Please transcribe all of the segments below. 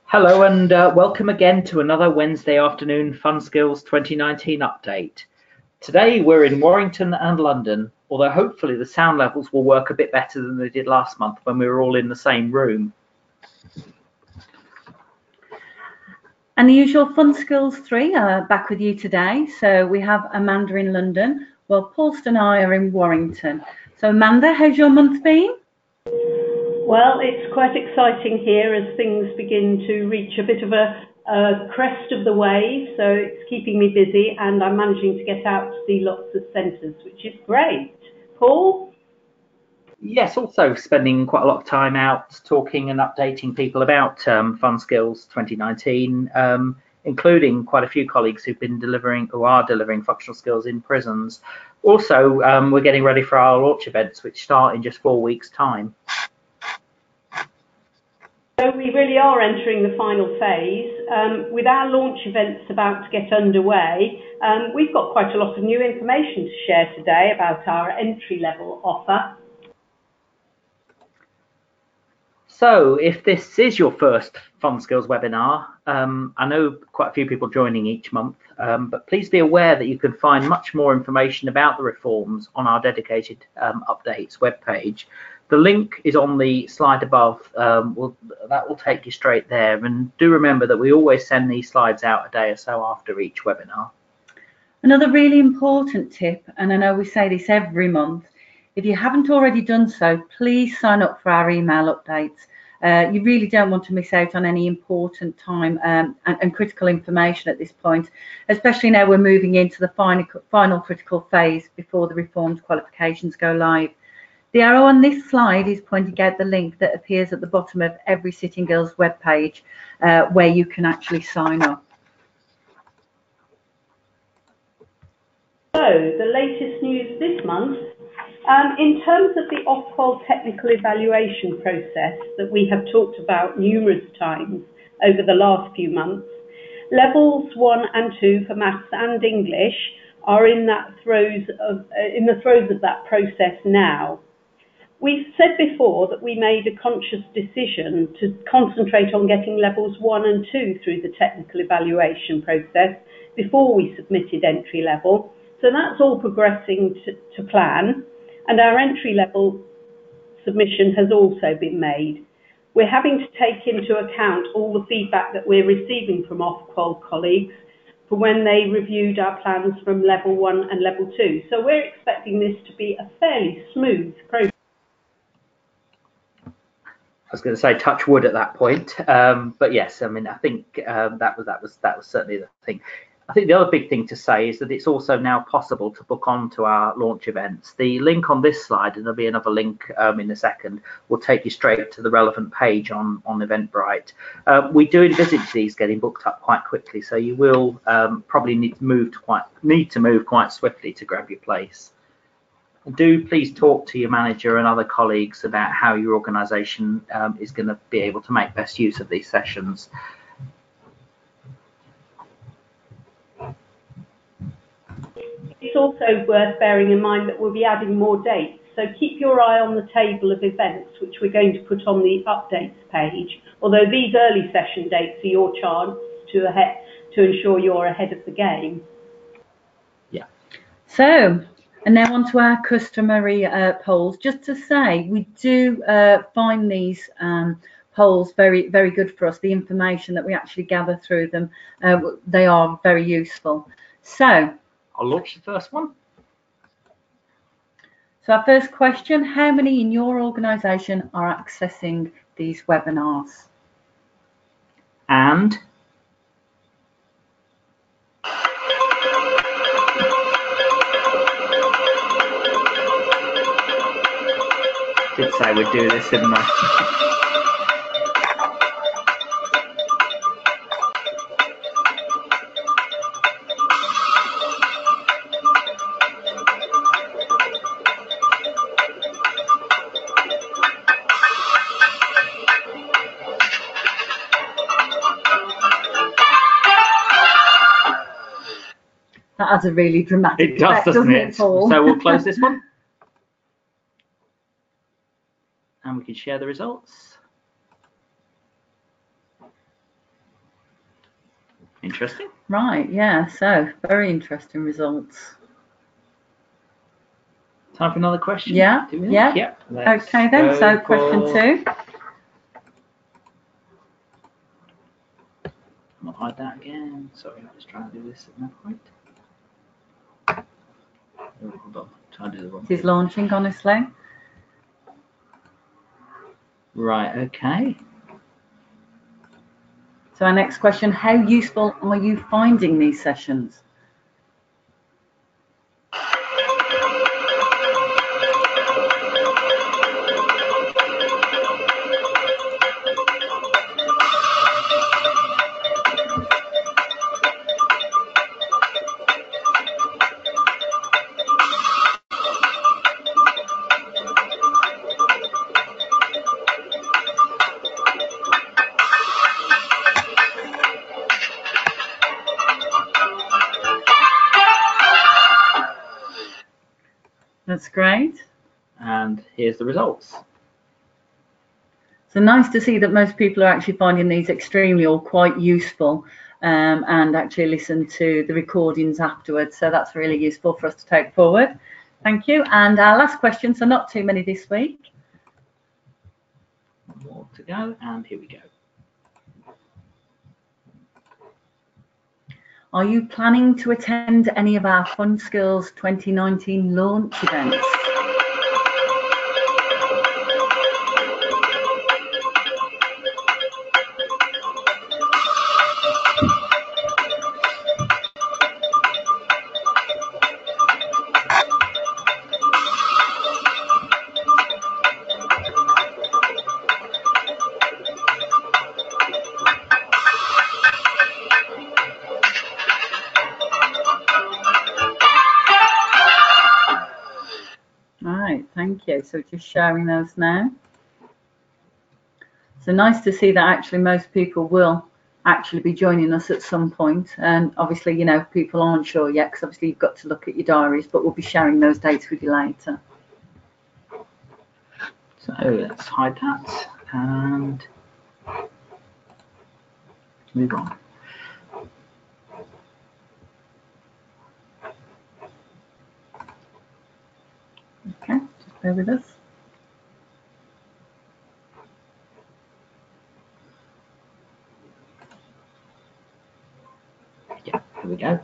Hello and welcome again to another Wednesday afternoon Fun Skills 2019 update. Today we're in Warrington and London, although hopefully the sound levels will work a bit better than they did last month when we were all in the same room. And the usual Fun Skills 3 are back with you today. So we have Amanda in London, while Paulston and I are in Warrington. So Amanda, how's your month been? Well, it's quite exciting here as things begin to reach a bit of a crest of the wave, so it's keeping me busy and I'm managing to get out to see lots of centres, which is great. Paul? Yes, also spending quite a lot of time out talking and updating people about Fun Skills 2019, including quite a few colleagues who are delivering functional skills in prisons. Also, we're getting ready for our launch events, which start in just 4 weeks' time. So we really are entering the final phase. With our launch events about to get underway, we've got quite a lot of new information to share today about our entry-level offer. So if this is your first Fun Skills webinar, I know quite a few people joining each month, but please be aware that you can find much more information about the reforms on our dedicated updates webpage. The link is on the slide above. That will take you straight there. And do remember that we always send these slides out a day or so after each webinar. Another really important tip, and I know we say this every month, if you haven't already done so, please sign up for our email updates. You really don't want to miss out on any important time and critical information at this point, especially now we're moving into the final critical phase before the reformed qualifications go live. The arrow on this slide is pointing out the link that appears at the bottom of every Sitting Girls webpage where you can actually sign up. So, the latest news this month, in terms of the off-qual technical evaluation process that we have talked about numerous times over the last few months, levels 1 and 2 for maths and English are in the throes of that process now. We've said before that we made a conscious decision to concentrate on getting levels 1 and 2 through the technical evaluation process before we submitted entry level. So that's all progressing to plan, and our entry level submission has also been made. We're having to take into account all the feedback that we're receiving from off-qual colleagues for when they reviewed our plans from level 1 and level 2. So we're expecting this to be a fairly smooth process. I was going to say touch wood at that point, but yes, I mean, I think that was certainly the thing. I think the other big thing to say is that it's also now possible to book on to our launch events. The link on this slide, and there'll be another link in a second, will take you straight to the relevant page on Eventbrite. We do envisage these getting booked up quite quickly, so you will probably need to move quite swiftly to grab your place. Do please talk to your manager and other colleagues about how your organisation is going to be able to make best use of these sessions. It's also worth bearing in mind that we'll be adding more dates, so keep your eye on the table of events which we're going to put on the updates page, although these early session dates are your chance to ensure you're ahead of the game. Yeah. So, and now on to our customary polls. Just to say, we do find these polls very, very good for us. The information that we actually gather through them, they are very useful. So, I'll launch the first one. So our first question, how many in your organisation are accessing these webinars? And did say we'd do this, didn't I? That has a really dramatic effect. It does, doesn't it? So we'll close this one. And we can share the results. Interesting. Right, yeah, so very interesting results. Time for another question? Yeah, yeah. Yep. Okay then, so question 2. Not hide that again. Sorry, I'm just trying to do this at that point. Oh, hold on. Trying to do the wrong It is thing. launching, honestly. Right, okay. So our next question, how useful are you finding these sessions? That's great. And here's the results. So nice to see that most people are actually finding these extremely or quite useful, and actually listen to the recordings afterwards. So that's really useful for us to take forward. Thank you. And our last question, so not too many this week. One more to go, and here we go. Are you planning to attend any of our Fun Skills 2019 launch events? Right, thank you. So just sharing those now. So nice to see that actually most people will actually be joining us at some point. And obviously, you know, people aren't sure yet because obviously you've got to look at your diaries, but we'll be sharing those dates with you later. So let's hide that and move on. Okay, just bear with us. Yeah, here we go.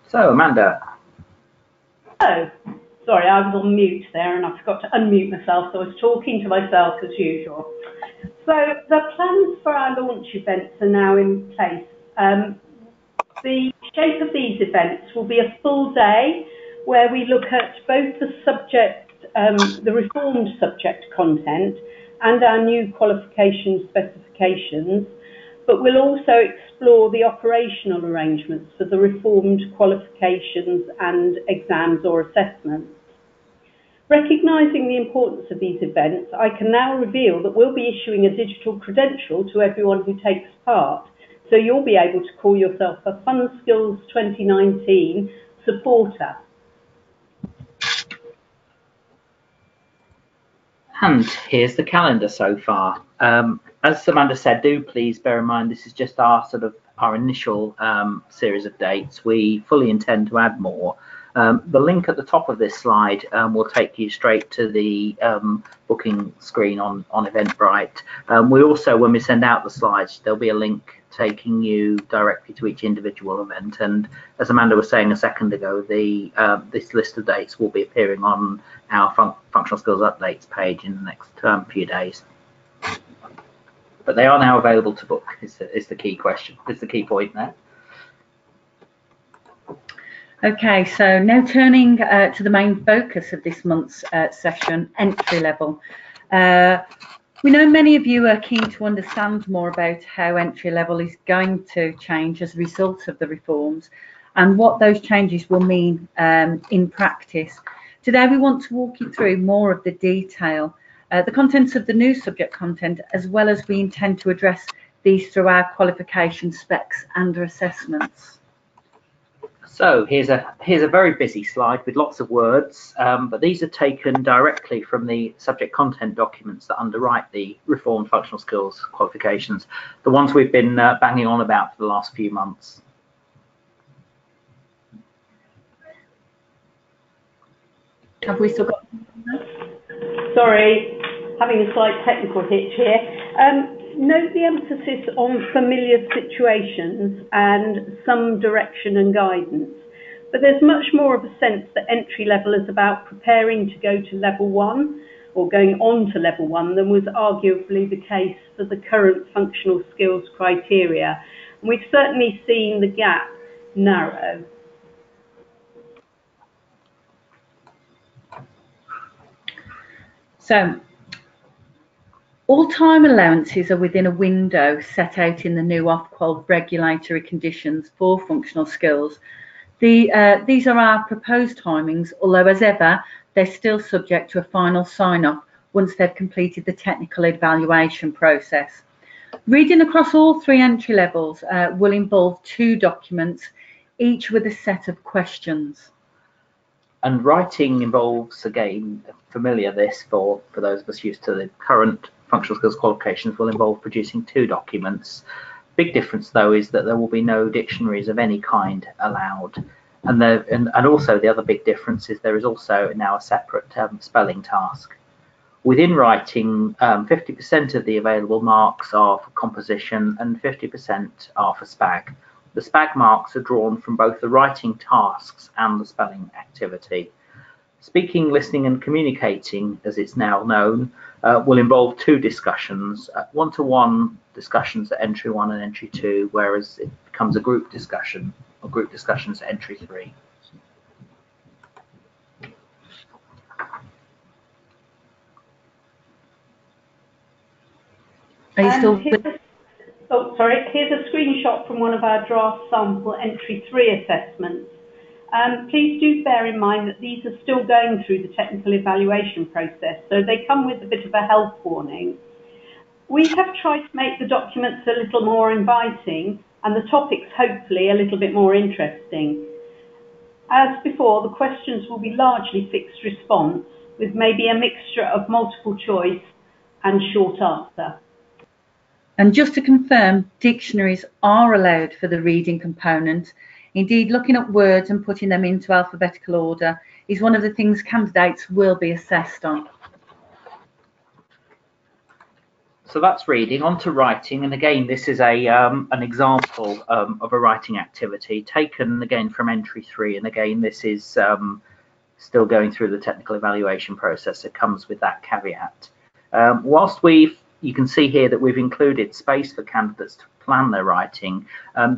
So, Amanda. Oh, sorry, I was on mute there and I forgot to unmute myself, so I was talking to myself as usual. So the plans for our launch events are now in place. The shape of these events will be a full day where we look at both the subject, the reformed subject content and our new qualification specifications, but we'll also explore the operational arrangements for the reformed qualifications and exams or assessments. Recognising the importance of these events, I can now reveal that we'll be issuing a digital credential to everyone who takes part, so you'll be able to call yourself a Fun Skills 2019 supporter. And here's the calendar so far. As Amanda said, do please bear in mind this is just our initial series of dates. We fully intend to add more. The link at the top of this slide will take you straight to the booking screen on Eventbrite. We also, when we send out the slides, there'll be a link taking you directly to each individual event. And as Amanda was saying a second ago, this list of dates will be appearing on our functional skills updates page in the next few days. But they are now available to book, is the key question, is the key point there. Okay, so now turning to the main focus of this month's session, entry level. We know many of you are keen to understand more about how entry level is going to change as a result of the reforms and what those changes will mean in practice. Today we want to walk you through more of the detail, the contents of the new subject content, as well as we intend to address these through our qualification specs and assessments. So here's a very busy slide with lots of words, but these are taken directly from the subject content documents that underwrite the reformed functional skills qualifications, the ones we've been banging on about for the last few months. Have we still got? Sorry, having a slight technical hitch here. Note the emphasis on familiar situations and some direction and guidance. But there's much more of a sense that entry level is about preparing to go to level 1 or going on to level 1 than was arguably the case for the current functional skills criteria. And we've certainly seen the gap narrow. So, all time allowances are within a window set out in the new Ofqual regulatory conditions for functional skills. These are our proposed timings, although as ever, they're still subject to a final sign-off once they've completed the technical evaluation process. Reading across all 3 entry levels will involve 2 documents, each with a set of questions. And writing involves, again, familiar this for those of us used to the current functional skills qualifications, will involve producing 2 documents. Big difference though is that there will be no dictionaries of any kind allowed, and also the other big difference is there is also now a separate spelling task. Within writing, 50% of the available marks are for composition and 50% are for SPAG. The SPAG marks are drawn from both the writing tasks and the spelling activity. Speaking, listening and communicating, as it's now known, will involve 2 discussions, one-to-one discussions at entry 1 and entry 2, whereas it becomes a group discussion or group discussions at entry 3. Are you still with? Oh, sorry. Here's a screenshot from one of our draft sample entry 3 assessments. Please do bear in mind that these are still going through the technical evaluation process, so they come with a bit of a health warning. We have tried to make the documents a little more inviting and the topics hopefully a little bit more interesting. As before, the questions will be largely fixed response with maybe a mixture of multiple choice and short answer. And just to confirm, dictionaries are allowed for the reading component. Indeed, looking up words and putting them into alphabetical order is one of the things candidates will be assessed on. So that's reading. On to writing, and again, this is an example of a writing activity taken again from entry 3, and again, this is still going through the technical evaluation process. It comes with that caveat. Whilst you can see here that we've included space for candidates to plan their writing.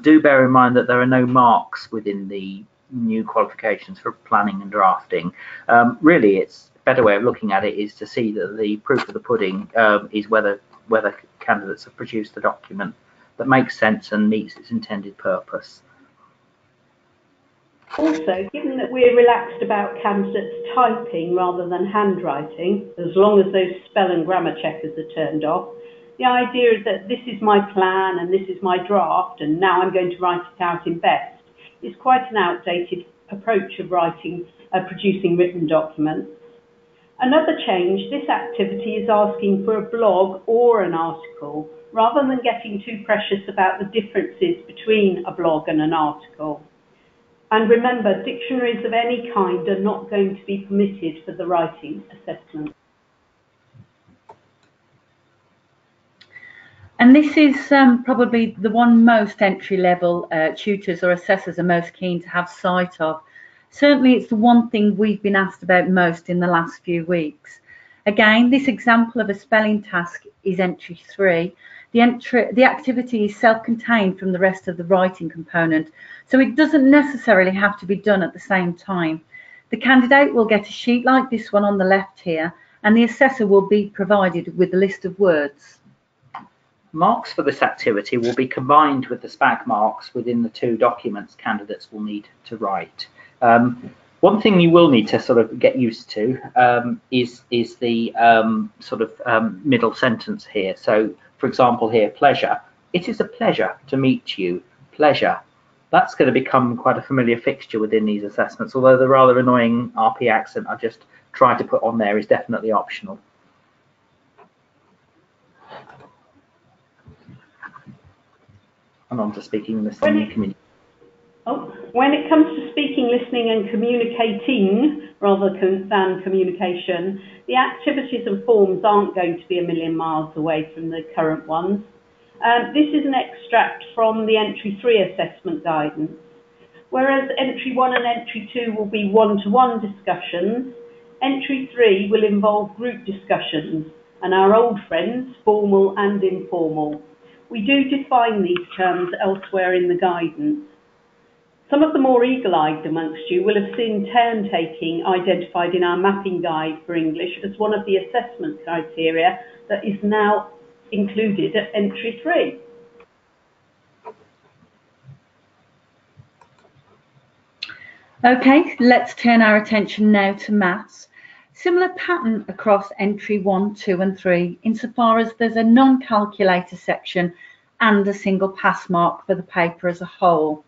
Do bear in mind that there are no marks within the new qualifications for planning and drafting. Really, it's a better way of looking at it is to see that the proof of the pudding is whether candidates have produced a document that makes sense and meets its intended purpose. Also, given that we're relaxed about candidates typing rather than handwriting, as long as those spell and grammar checkers are turned off, the idea is that this is my plan and this is my draft and now I'm going to write it out in best is quite an outdated approach of producing written documents. Another change, this activity is asking for a blog or an article rather than getting too precious about the differences between a blog and an article. And remember, dictionaries of any kind are not going to be permitted for the writing assessment. And this is probably the one most entry-level tutors or assessors are most keen to have sight of. Certainly it's the one thing we've been asked about most in the last few weeks. Again, this example of a spelling task is entry 3. The activity is self-contained from the rest of the writing component, so it doesn't necessarily have to be done at the same time. The candidate will get a sheet like this one on the left here, and the assessor will be provided with a list of words. Marks for this activity will be combined with the SPAG marks within the 2 documents candidates will need to write. One thing you will need to sort of get used to is the middle sentence here. So, for example, here, pleasure. It is a pleasure to meet you. Pleasure. That's going to become quite a familiar fixture within these assessments, although the rather annoying RP accent I just tried to put on there is definitely optional. And on to speaking, listening and communicating. When it comes to speaking, listening and communicating rather than communication, the activities and forms aren't going to be a million miles away from the current ones. This is an extract from the Entry 3 assessment guidance. Whereas Entry 1 and Entry 2 will be one-to-one discussions, Entry 3 will involve group discussions and our old friends, formal and informal. We do define these terms elsewhere in the guidance. Some of the more eagle-eyed amongst you will have seen turn-taking identified in our mapping guide for English as one of the assessment criteria that is now included at Entry 3. Okay, let's turn our attention now to maths. Similar pattern across Entry 1, 2 and 3 insofar as there's a non-calculator section and a single pass mark for the paper as a whole.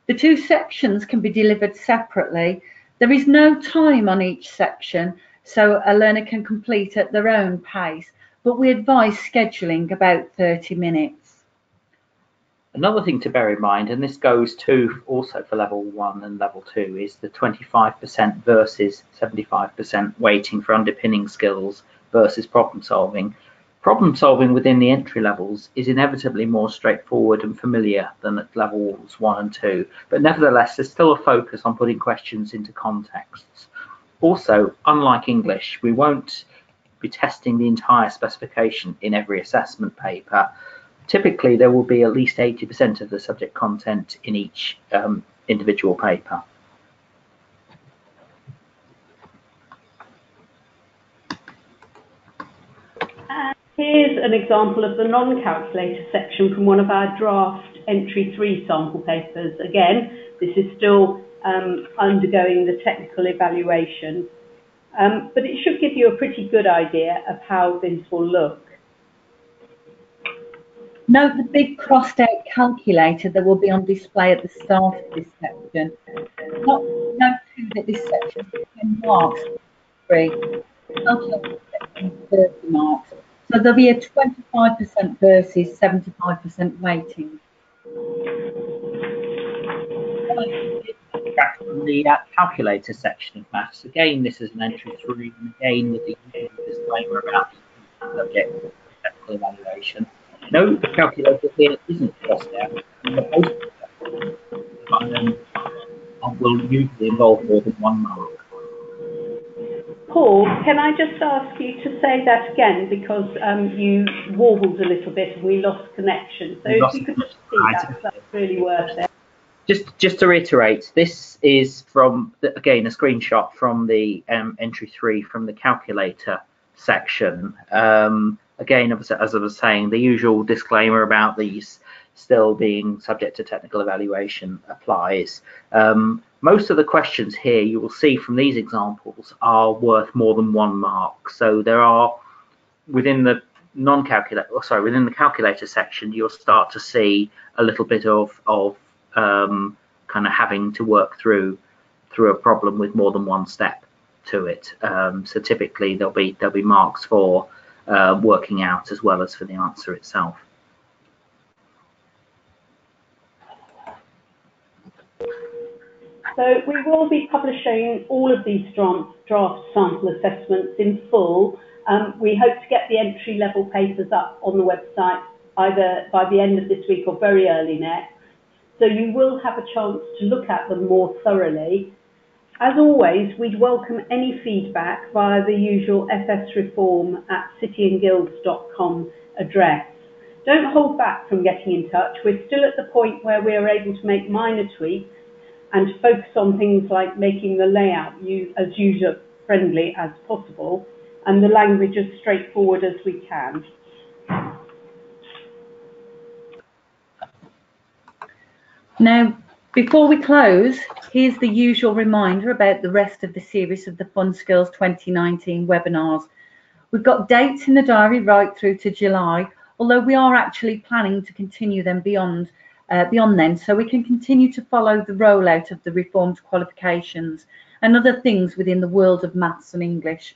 The two sections can be delivered separately. There is no time on each section, so a learner can complete at their own pace, but we advise scheduling about 30 minutes. Another thing to bear in mind, and this goes to also for level 1 and level 2, is the 25% versus 75% weighting for underpinning skills versus problem solving. Problem solving within the entry levels is inevitably more straightforward and familiar than at levels 1 and 2, but nevertheless there's still a focus on putting questions into contexts. Also, unlike English, we won't be testing the entire specification in every assessment paper. Typically there will be at least 80% of the subject content in each individual paper. Here's an example of the non-calculator section from one of our draft Entry 3 sample papers. Again, this is still undergoing the technical evaluation, but it should give you a pretty good idea of how this will look. Note the big crossed out calculator that will be on display at the start of this section. Note too that this section is 10 marks, calculator section 30 marks. So there'll be a 25% versus 75% weighting. Back from the calculator section of maths, again this is an Entry 3, and again with the usual disclaimer about the subject technical evaluation. Note the calculator here isn't crossed out, and the post will usually involve more than 1 mark. Paul, can I just ask you to say that again, because you warbled a little bit and we lost connection. So if you could just see that's really worth it. Just to reiterate, this is from, again, a screenshot from the Entry 3 from the calculator section. Again, as I was saying, the usual disclaimer about these still being subject to technical evaluation applies. Most of the questions here you will see from these examples are worth more than 1 mark. So there are, within the within the calculator section, you'll start to see a little bit of kind of having to work through a problem with more than 1 step to it. So typically there'll be marks for working out as well as for the answer itself. So we will be publishing all of these draft sample assessments in full. We hope to get the entry level papers up on the website either by the end of this week or very early next. So you will have a chance to look at them more thoroughly. As always, we'd welcome any feedback via the usual fsreform@cityandguilds.com address. Don't hold back from getting in touch. We're still at the point where we are able to make minor tweaks and focus on things like making the layout as user-friendly as possible and the language as straightforward as we can. Now, before we close, here's the usual reminder about the rest of the series of the Fun Skills 2019 webinars. We've got dates in the diary right through to July, although we are actually planning to continue them beyond beyond then, so we can continue to follow the rollout of the reformed qualifications and other things within the world of maths and English.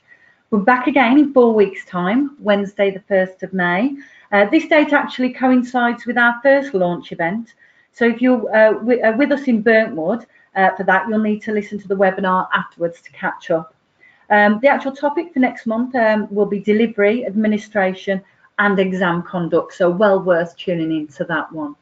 We're back again in 4 weeks' time, Wednesday the 1st of May. This date actually coincides with our first launch event. So if you're with us in Burntwood for that, you'll need to listen to the webinar afterwards to catch up. The actual topic for next month will be delivery, administration and exam conduct. So well worth tuning into that one.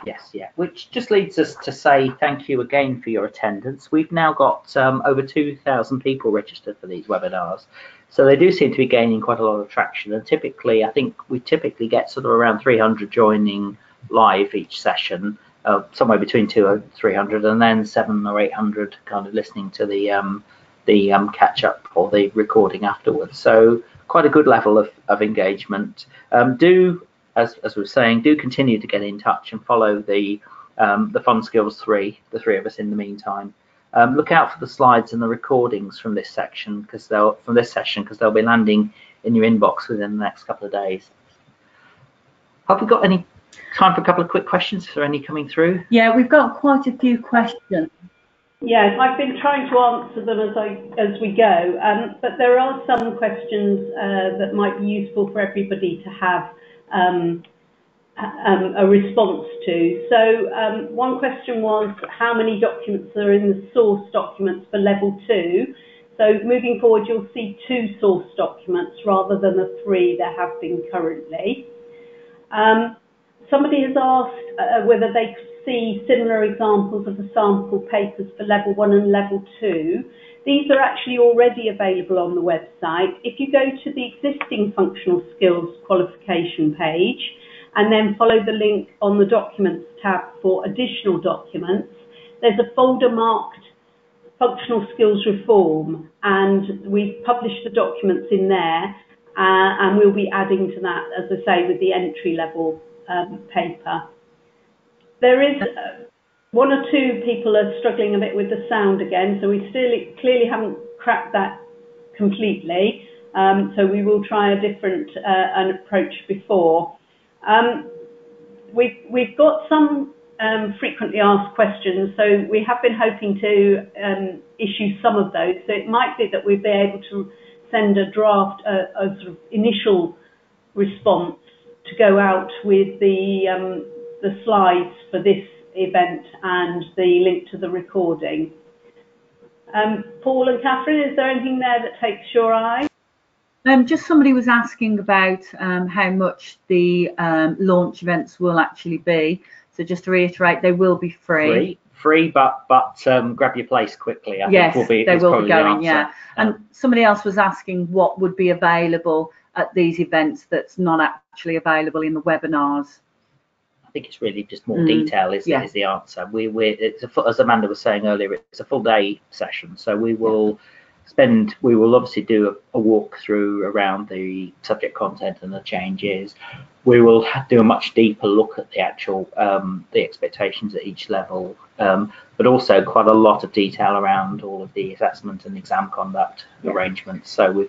Yes, yeah, which just leads us to say thank you again for your attendance. We've now got over 2,000 people registered for these webinars, so they do seem to be gaining quite a lot of traction. And typically, I think we typically get sort of around 300 joining live each session, somewhere between 200 and 300, and then 700 or 800 kind of listening to the catch up or the recording afterwards. So quite a good level of engagement. As we were saying, do continue to get in touch and follow the Fun Skills 3, the three of us in the meantime. Look out for the slides and the recordings from this section, because they'll be landing in your inbox within the next couple of days. Have we got any time for a couple of quick questions? Is there any coming through? Yeah, we've got quite a few questions. Yes, I've been trying to answer them as we go, but there are some questions that might be useful for everybody to have a response to. So one question was, how many documents are in the source documents for level 2? So moving forward, you'll see 2 source documents rather than the 3 there have been currently. Somebody has asked whether they could see similar examples of the sample papers for level 1 and level 2. These are actually already available on the website. If you go to the existing functional skills qualification page and then follow the link on the documents tab for additional documents, there's a folder marked functional skills reform, and we've published the documents in there, and we'll be adding to that, as I say, with the entry level paper. There is one or two people are struggling a bit with the sound again, so we still clearly haven't cracked that completely. So we will try a different an approach before. We've got some frequently asked questions, so we have been hoping to issue some of those. So it might be that we'll be able to send a draft, a sort of initial response to go out with the slides for this event and the link to the recording. Paul and Catherine, is there anything there that takes your eye? Just somebody was asking about how much the launch events will actually be. So just to reiterate, they will be free. Free, but grab your place quickly. I yes, think they will be going. The yeah. And somebody else was asking what would be available at these events that's not actually available in the webinars. I think it's really just more detail is the answer. It's as Amanda was saying earlier, it's a full day session, so we will obviously do a walkthrough around the subject content and the changes. We will do a much deeper look at the actual the expectations at each level, but also quite a lot of detail around all of the assessment and exam conduct arrangements. So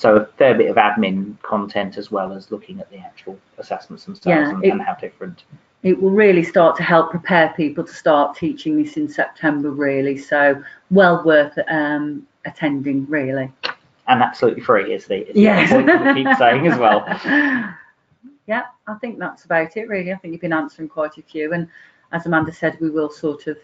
a fair bit of admin content as well as looking at the actual assessments themselves and how different. It will really start to help prepare people to start teaching this in September, really. So well worth attending, really. And absolutely free is the point that we keep saying as well. Yeah, I think that's about it, really. I think you've been answering quite a few. And as Amanda said, we will sort of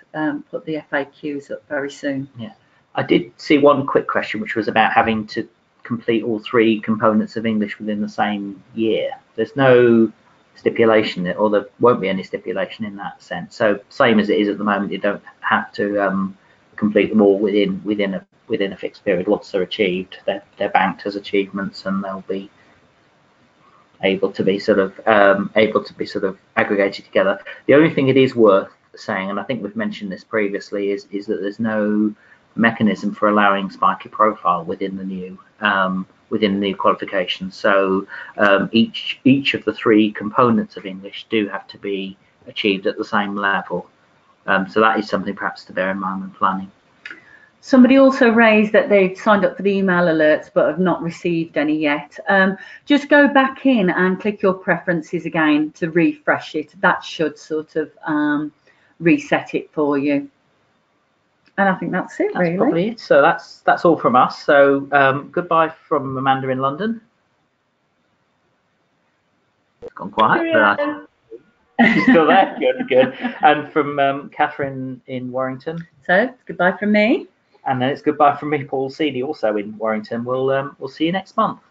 put the FAQs up very soon. Yeah, I did see one quick question, which was about having to complete all 3 components of English within the same year. There's no stipulation, or there won't be any stipulation in that sense. So same as it is at the moment, you don't have to complete them all within a fixed period. Once they're achieved, they're banked as achievements, and they'll be able to be sort of aggregated together. The only thing it is worth saying, and I think we've mentioned this previously, is that there's no mechanism for allowing spiky profile within the new qualification. So each of the 3 components of English do have to be achieved at the same level. So that is something perhaps to bear in mind when planning. Somebody also raised that they've signed up for the email alerts but have not received any yet. Just go back in and click your preferences again to refresh it. That should sort of reset it for you. And I think that's it, really. That's probably it. So that's all from us. So goodbye from Amanda in London. It's gone quiet. But she's still there. Good, good. And from Catherine in Warrington. So goodbye from me. And then it's goodbye from me, Paul Seeley, also in Warrington. We'll see you next month.